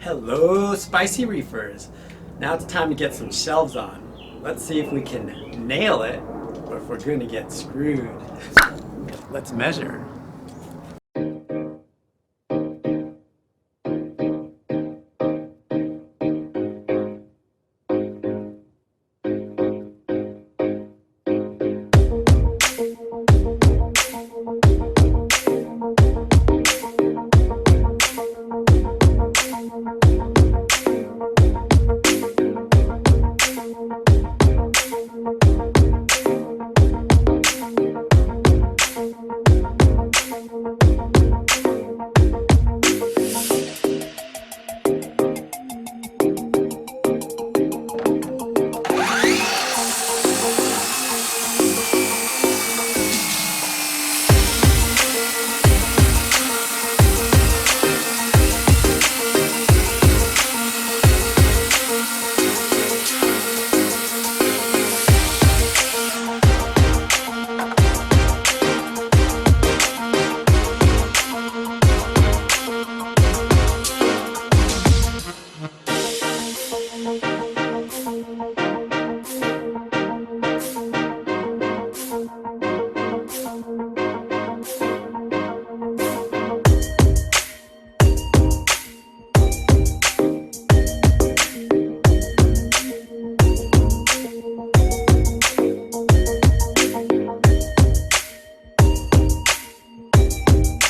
Hello, spicy reefers. Now it's time to get some shelves on. Let's see if we can nail it or if we're going to get screwed. Let's measure.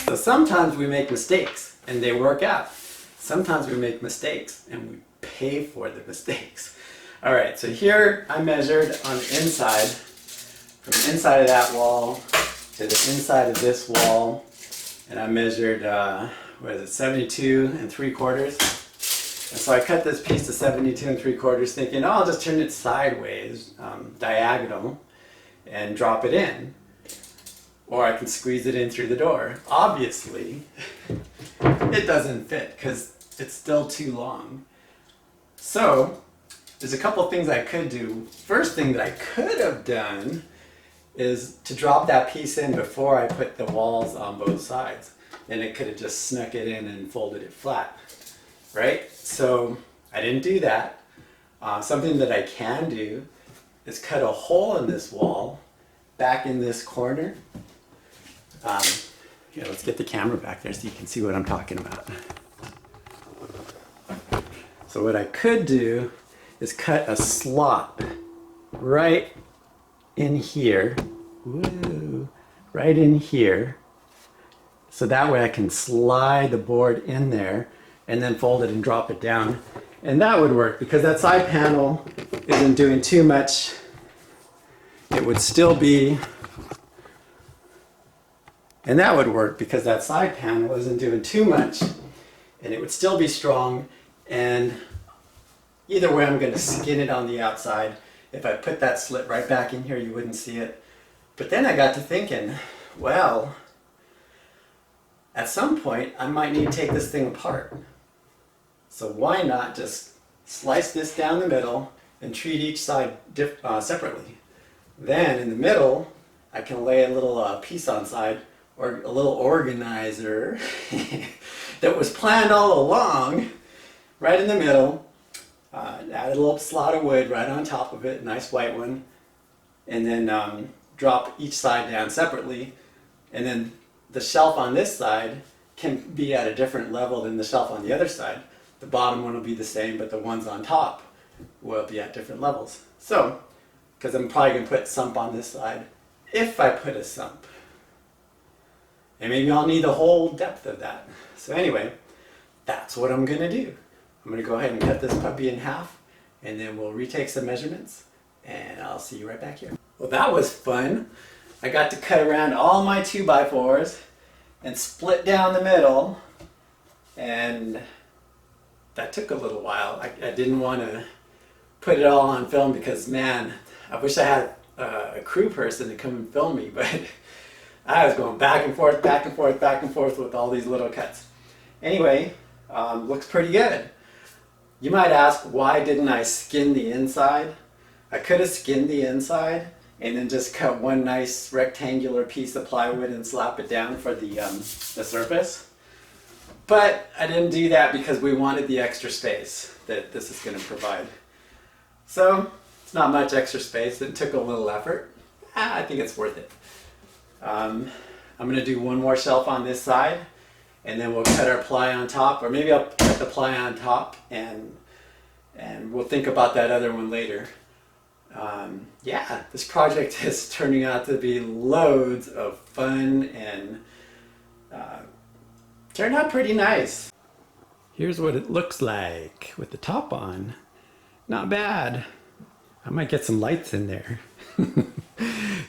So sometimes we make mistakes and they work out. Sometimes we make mistakes and we pay for the mistakes. All right, so here I measured on the inside, from the inside of that wall to the inside of this wall, and I measured, 72 3/4. And so I cut this piece to 72 3/4 thinking, oh, I'll just turn it sideways, diagonal, and drop it in. Or I can squeeze it in through the door. Obviously, it doesn't fit because it's still too long. So, there's a couple things I could do. First thing that I could have done is to drop that piece in before I put the walls on both sides. Then it could have just snuck it in and folded it flat, right? So, I didn't do that. Something that I can do is cut a hole in this wall back in this corner. Here, let's get the camera back there so you can see what I'm talking about. So what I could do is cut a slot right in here. Woo, right in here. So that way I can slide the board in there and then fold it and drop it down. And that would work because that side panel isn't doing too much. It would still be, and that would work because that side panel isn't doing too much and it would still be strong. And either way, I'm going to skin it on the outside. If I put that slit right back in here, you wouldn't see it. But then I got to thinking, well, at some point I might need to take this thing apart. So why not just slice this down the middle and treat each side separately. Then in the middle, I can lay a little piece on side, or a little organizer that was planned all along, right in the middle. Add a little slot of wood right on top of it, nice white one, and then drop each side down separately. And then the shelf on this side can be at a different level than the shelf on the other side. The bottom one will be the same, but the ones on top will be at different levels. So, because I'm probably going to put sump on this side, if I put a sump. And maybe I'll need the whole depth of that. So anyway, that's what I'm going to do. I'm going to go ahead and cut this puppy in half, and then we'll retake some measurements, and I'll see you right back here. Well, that was fun. I got to cut around all my 2x4s and split down the middle, and that took a little while. I didn't want to put it all on film because, man, I wish I had a crew person to come and film me, but I was going back and forth, back and forth, back and forth with all these little cuts. Anyway, looks pretty good. You might ask, why didn't I skin the inside? I could have skinned the inside and then just cut one nice rectangular piece of plywood and slap it down for the surface. But I didn't do that because we wanted the extra space that this is going to provide. So it's not much extra space. It took a little effort. I think it's worth it. I'm going to do one more shelf on this side, and then we'll cut our ply on top, or maybe I'll cut the ply on top, and we'll think about that other one later. Yeah, this project is turning out to be loads of fun and turned out pretty nice. Here's what it looks like with the top on. Not bad. I might get some lights in there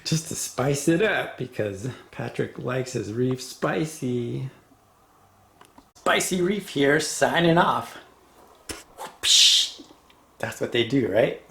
just to spice it up because Patrick likes his reef spicy. Spicy Reef here, signing off. That's what they do, right?